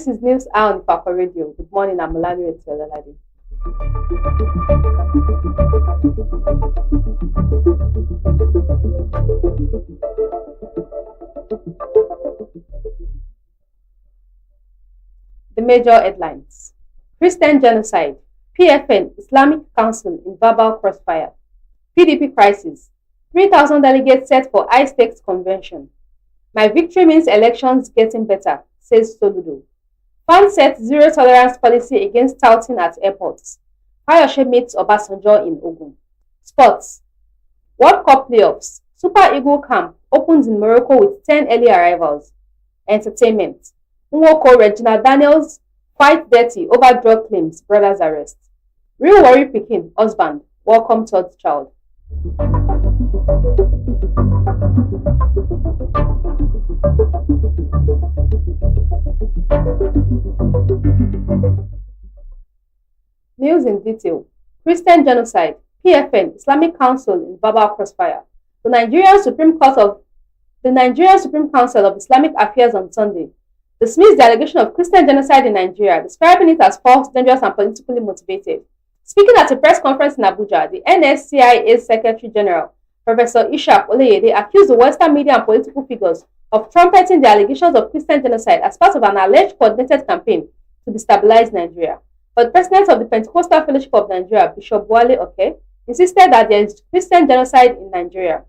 this is News Hour on Ifako Radio. Good morning, I'm Olanireti Ololade. The major headlines: Christian genocide, PFN, Islamic Council in verbal crossfire, PDP crisis, 3,000 delegates set for high-stakes convention. My victory means elections getting better, says Soludo. Fans set zero tolerance policy against touting at airports. Fayoshe meets Obasanjo in Ogun. Sports: World Cup playoffs, Super Eagle camp opens in Morocco with 10 early arrivals. Entertainment: Nwoko Regina Daniels fight dirty over drug claims, brothers arrest. Real worry pikin, husband, welcome third child. News in detail: Christian genocide, PFN, Islamic Council in verbal crossfire. The Nigerian Supreme Council of Islamic Affairs on Sunday dismissed the allegation of Christian genocide in Nigeria, describing it as false, dangerous, and politically motivated. Speaking at a press conference in Abuja, the NSCIA's Secretary General, Professor Ishaq Oleyede, accused the Western media and political figures of trumpeting the allegations of Christian genocide as part of an alleged coordinated campaign to destabilize Nigeria. But the president of the Pentecostal Fellowship of Nigeria, Bishop Wale Oke, insisted that there is Christian genocide in Nigeria.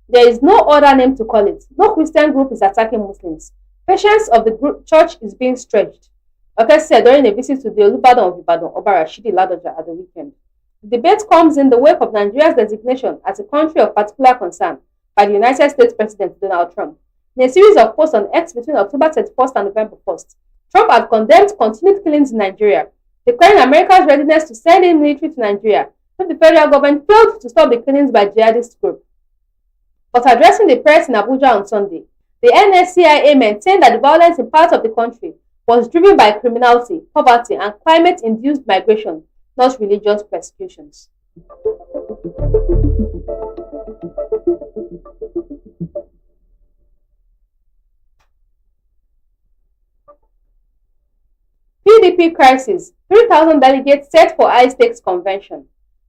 There is no other name to call it. No Christian group is attacking Muslims. Patience of the church is being stretched, Oke said during a visit to the Olubadan of Ibadan, Oba Rashidi Ladoja, at the weekend. The debate comes in the wake of Nigeria's designation as a country of particular concern by the United States President Donald Trump. In a series of posts on X between October 31st and November 1st, Trump had condemned continued killings in Nigeria, declaring America's readiness to send in military to Nigeria if the federal government failed to stop the killings by jihadist groups. But addressing the press in Abuja on Sunday, the NSCIA maintained that the violence in parts of the country was driven by criminality, poverty, and climate-induced migration, not religious persecutions. PDP crisis, 3,000 delegates set for high-stakes convention.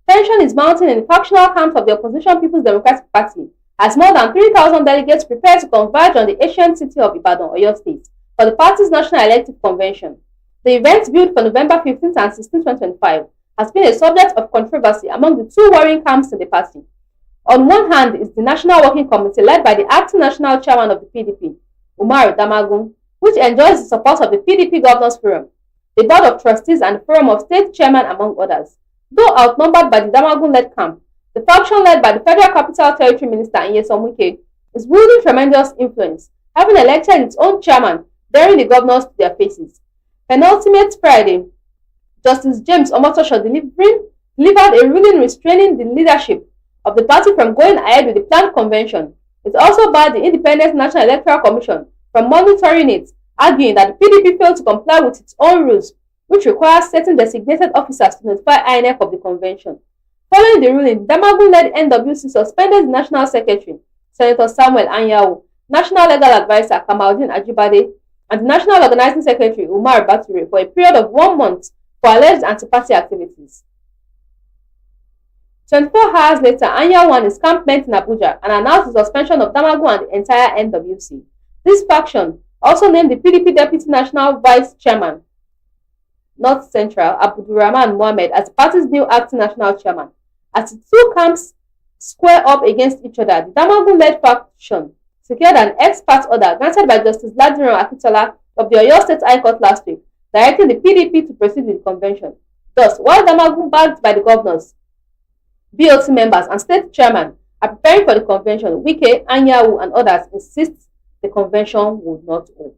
Tension is mounting in the factional camps of the opposition People's Democratic Party as more than 3,000 delegates prepare to converge on the ancient city of Ibadan, Oyo State, for the party's National Elective Convention. The event, billed for November 15th and 16th, 2025, has been a subject of controversy among the two warring camps in the party. On one hand is the National Working Committee led by the acting national chairman of the PDP, Umar Damagun, which enjoys the support of the PDP Governors Forum, the Board of Trustees, and the Forum of State Chairmen, among others. Though outnumbered by the Damagun-led camp, the faction led by the Federal Capital Territory Minister Nyesom Wike is wielding tremendous influence, having elected its own chairman, daring the governors to their faces. Penultimate Friday, Justice James Omotosho delivered a ruling restraining the leadership of the party from going ahead with the planned convention. It also barred the Independent National Electoral Commission from monitoring it, arguing that the PDP failed to comply with its own rules, which requires certain designated officers to notify INEC of the convention. Following the ruling, Damagun-led NWC suspended the National Secretary, Senator Samuel Anyanwu, National Legal Advisor Kamaldeen Ajibade, and the National Organizing Secretary Umar Bature for a period of 1 month for alleged anti-party activities. 24 hours later, Anyanwu and his campmates in Abuja and announced the suspension of Damagun and the entire NWC. This faction also named the PDP Deputy National Vice Chairman, North Central, Abdulrahman Mohammed, as the party's new acting national chairman. As the two camps square up against each other, the Damagun-led faction secured an ex-parte order granted by Justice Ladiran Akintola of the Oyo State High Court last week, directing the PDP to proceed with the convention. Thus, while Damagun, backed by the governors, BOT members, and state chairman, are preparing for the convention, Wike, Anyanwu, and others insist the convention would not hold.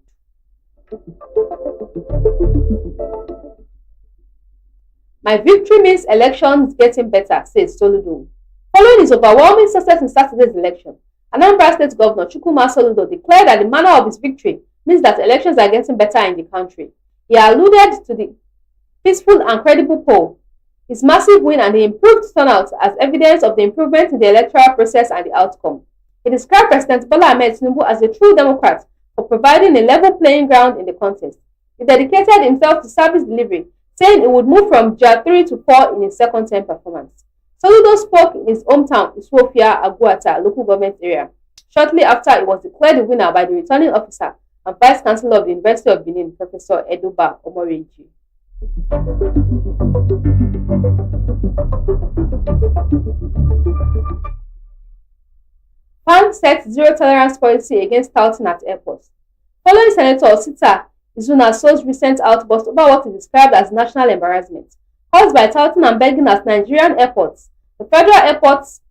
My victory means elections getting better, says Soludo. Following his overwhelming success in Saturday's election, Anambra State Governor Chukwuma Soludo declared that the manner of his victory means that elections are getting better in the country. He alluded to the peaceful and credible poll, his massive win, and the improved turnout as evidence of the improvement in the electoral process and the outcome. He described President Bola Ahmed Tinubu as a true Democrat for providing a level playing ground in the contest. He dedicated himself to service delivery, saying he would move from Tier 3 to 4 in his second term performance. Soludo spoke in his hometown, Iswofia Aguata, local government area, shortly after he was declared the winner by the returning officer and Vice Chancellor of the University of Benin, Professor Edoba Omoreji. FAN sets zero-tolerance policy against touting at airports. Following Senator Osita Izuna So's recent outburst over what he described as national embarrassment, caused by touting and begging at Nigerian airports, the Federal Airports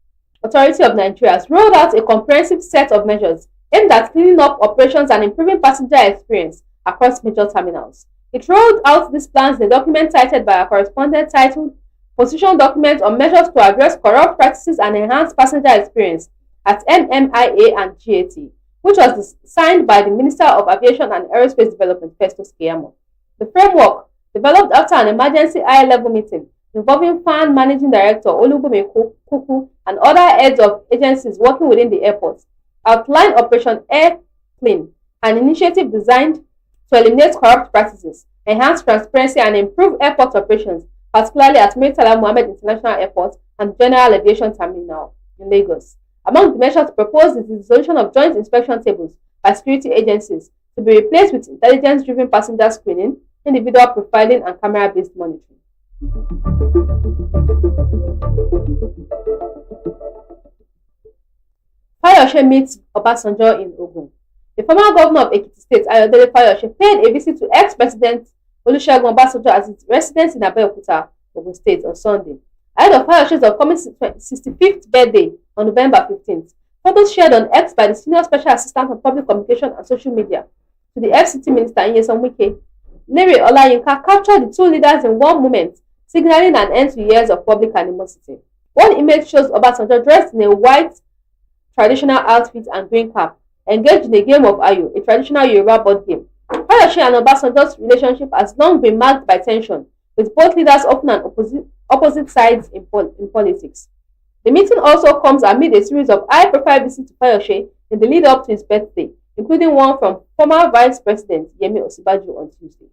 Authority of Nigeria has rolled out a comprehensive set of measures aimed at cleaning up operations and improving passenger experience across major terminals. It rolled out these plans in a document cited by a correspondent titled Position Document on Measures to Address Corrupt Practices and Enhance Passenger Experience at MMIA and GAT, which was signed by the Minister of Aviation and Aerospace Development, Festus Keyamo. The framework, developed after an emergency high-level meeting involving FAN Managing Director Olubumi Kuku and other heads of agencies working within the airport, outlined Operation Air Clean, an initiative designed to eliminate corrupt practices, enhance transparency, and improve airport operations, particularly at Murtala Mohammed International Airport and General Aviation Terminal in Lagos. Among the measures proposed is the dissolution of joint inspection tables by security agencies to be replaced with intelligence-driven passenger screening, individual profiling, and camera-based monitoring. Fayose meets Obasanjo in Ogun. The former governor of Ekiti State, Ayodele Fayose, paid a visit to ex-president Olusegun Obasanjo at his residence in Abeokuta, Ogun State, on Sunday. Ahead of Fayose's upcoming 65th birthday on November 15th, photos shared on X by the Senior Special Assistant on Public Communication and Social Media to the FCT Minister Nyesom Wike, Larry Olayinka, captured the two leaders in one moment, signaling an end to years of public animosity. One image shows Obasanjo dressed in a white traditional outfit and green cap, engaged in a game of Ayo, a traditional Yoruba board game. Fayose and Obasanjo's relationship has long been marked by tension, with both leaders often on opposite sides in politics. The meeting also comes amid a series of high-profile visits to Fayose in the lead-up to his birthday, including one from former Vice President Yemi Osinbajo on Tuesday.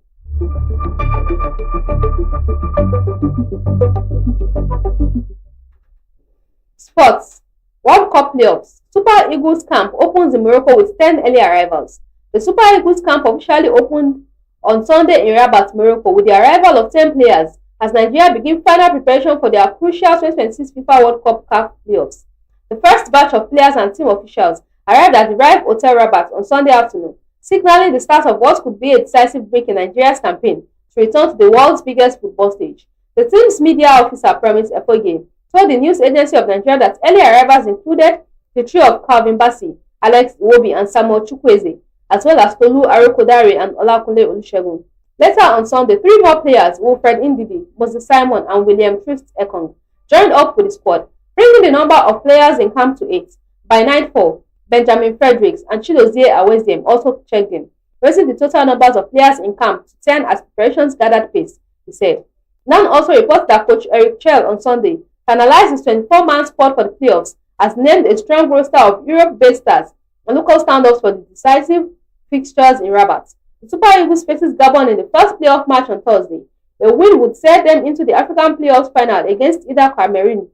Sports. World Cup playoffs. Super Eagles camp opens in Morocco with 10 early arrivals. The Super Eagles camp officially opened on Sunday in Rabat, Morocco, with the arrival of 10 players as Nigeria begin final preparation for their crucial 2026 FIFA World Cup CAF playoffs. The first batch of players and team officials arrived at the Rive Hotel Rabat on Sunday afternoon, signaling the start of what could be a decisive break in Nigeria's campaign to return to the world's biggest football stage. The team's media officer, Promise Efoge, told the news agency of Nigeria that early arrivals included the trio of Calvin Bassey, Alex Iwobi, and Samuel Chukwueze, as well as Tolu Arokodare and Olakunle Olusegun. Later on Sunday, three more players, Wilfred Ndidi, Moses Simon, and William Trist Ekong, joined up with the squad, bringing the number of players in camp to 8. By nightfall, Benjamin Fredericks and Chidozie Aweziem also checked in, raising the total numbers of players in camp to 10 as preparations gathered pace, he said. Nan also reports that coach Eric Chell on Sunday finalized his 24-man squad for the playoffs, has named a strong roster of Europe-based stars and local stand-ups for the decisive fixtures in Rabat. The Super Eagles faces Gabon in the first playoff match on Thursday. A win would set them into the African playoffs final against either Cameroon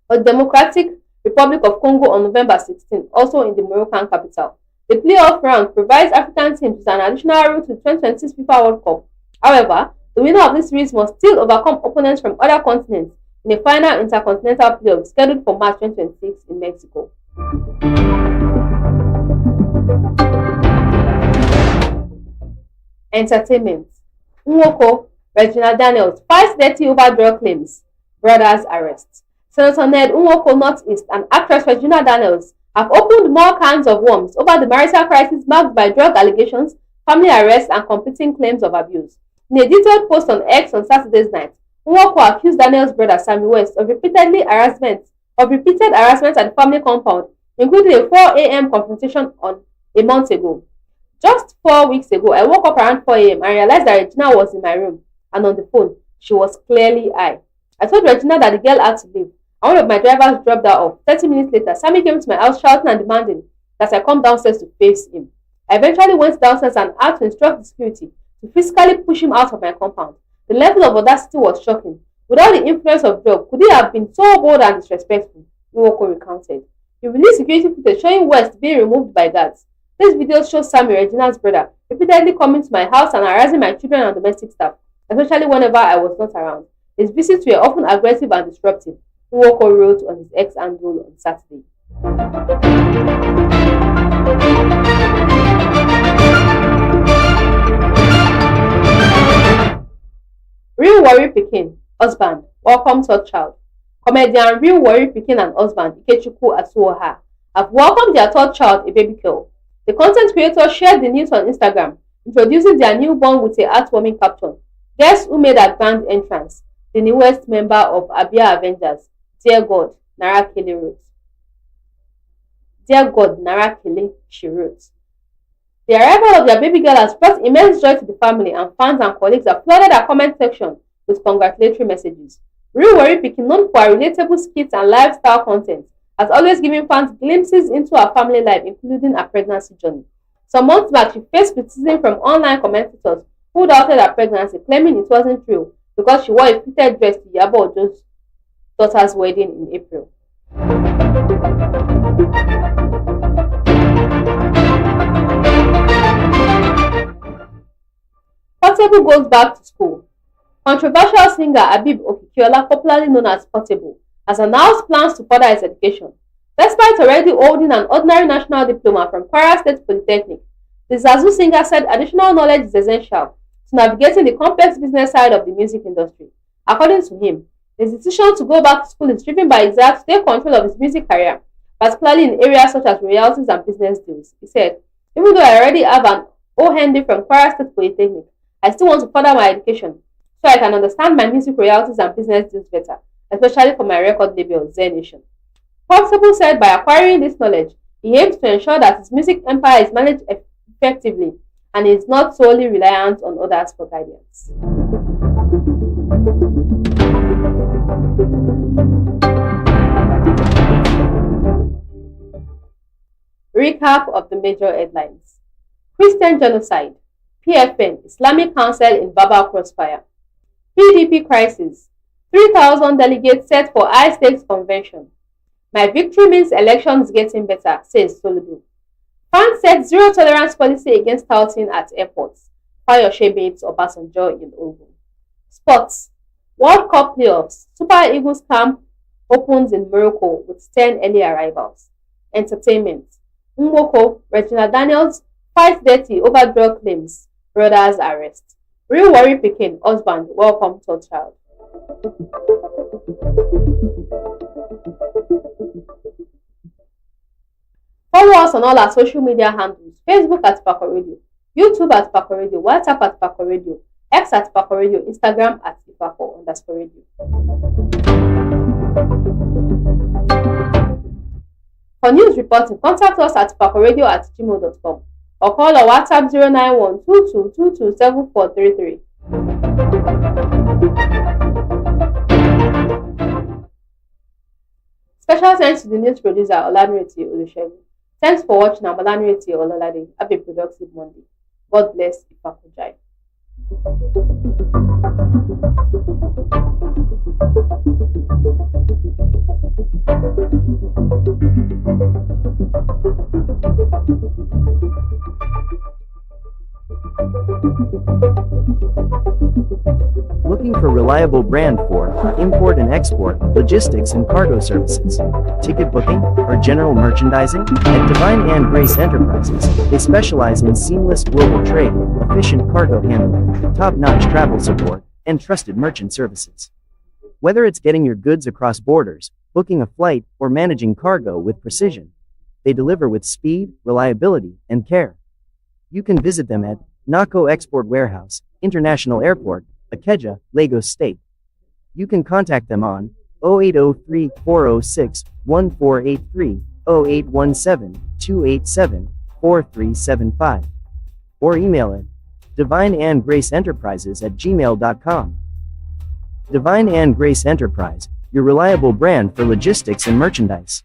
or the Democratic Republic of Congo on November 16, also in the Moroccan capital. The playoff round provides African teams with an additional route to the 2026 FIFA World Cup. However, the winner of this series must still overcome opponents from other continents in a final intercontinental playoff scheduled for March 2026 in Mexico. Entertainment. Nwoko, Regina Daniels fights dirty over drug claims. Brothers arrest. Senator Ned Nwoko Northeast and actress Regina Daniels have opened more cans of worms over the marital crisis marked by drug allegations, family arrests, and competing claims of abuse. In a detailed post on X on Saturday's night, Nwoko accused Daniels' brother Sammy West of repeated harassment at the family compound, including a 4 a.m. confrontation a month ago. Just 4 weeks ago, I woke up around 4 a.m. and realized that Regina was in my room and on the phone. She was clearly high. I told Regina that the girl had to leave, and one of my drivers dropped her off. 30 minutes later, Sammy came to my house shouting and demanding that I come downstairs to face him. I eventually went downstairs and had to instruct the security to physically push him out of my compound. The level of audacity was shocking. Without the influence of drugs, could he have been so bold and disrespectful? Nwoko recounted. He released security footage showing West being removed by guards. This video shows Sammy, Regina's brother, repeatedly coming to my house and harassing my children and domestic staff, especially whenever I was not around. His visits were often aggressive and disruptive, Nwoko wrote on his X handle on Saturday. Real Warri Pikin, husband, welcome third child. Comedian Real Warri Pikin and husband Ikechukwu Asuoha have welcomed their third child, a baby girl. The content creator shared the news on Instagram, introducing their newborn with a heartwarming caption. Guess who made a grand entrance? The newest member of Abia Avengers, Dear God, Narakele wrote. Dear God, Narakele, she wrote. The arrival of their baby girl has brought immense joy to the family, and fans and colleagues have flooded our comment section with congratulatory messages. Real Warri Pikin, known for her relatable skits and lifestyle content, has always given fans glimpses into her family life, including her pregnancy journey. Some months back, she faced criticism from online commentators who doubted her pregnancy, claiming it wasn't true because she wore a fitted dress to Iyabo Ojo's daughter's wedding in April. Portable goes back to school. Controversial singer Habib Okikiola, popularly known as Portable, has announced plans to further his education. Despite already holding an ordinary national diploma from Kwara State Polytechnic, the Zazu singer said additional knowledge is essential to navigating the complex business side of the music industry. According to him, his decision to go back to school is driven by his desire to take control of his music career, particularly in areas such as royalties and business deals. He said, even though I already have an OND from Kwara State Polytechnic, I still want to further my education so I can understand my music royalties and business deals better, especially for my record label, Zen Nation. Portable said by acquiring this knowledge, he aims to ensure that his music empire is managed effectively and is not solely reliant on others for guidance. Recap of the major headlines. Christian genocide. PFN, Islamic Council in Baba crossfire. PDP crisis. 3,000 delegates set for high-stakes convention. My victory means elections getting better, says Soludo. France set zero tolerance policy against touting at airports. Fayose beats Obasanjo in Ogun. Sports. World Cup playoffs. Super Eagles camp opens in Morocco with 10 early arrivals. Entertainment. Nwoko, Regina Daniels fight dirty over drug claims. Brothers arrest. Real Warri Pikin, husband, welcome third child. Follow us on all our social media handles: Facebook at Ifako Radio, YouTube at Ifako Radio, WhatsApp at Ifako Radio, X at Ifako Radio, Instagram at Ifako_radio. For news reporting, contact us at ifakoradio@gmail.com or call our WhatsApp 09122227433. Special thanks to the news producer Olanireti. Thanks for watching. I'm Olanireti Ololade. Have a productive Monday. God bless Ifako Jai. Looking for reliable brand for import and export, logistics and cargo services, ticket booking, or general merchandising? At Divine and Grace Enterprises, they specialize in seamless global trade, efficient cargo handling, top-notch travel support, and trusted merchant services. Whether it's getting your goods across borders, booking a flight, or managing cargo with precision, they deliver with speed, reliability, and care. You can visit them at Nako Export Warehouse, International Airport, Ikeja, Lagos State. You can contact them on 0803-406-1483, 0817-287-4375, or email it divineandgraceenterprises@gmail.com. Divine and Grace Enterprise, your reliable brand for logistics and merchandise.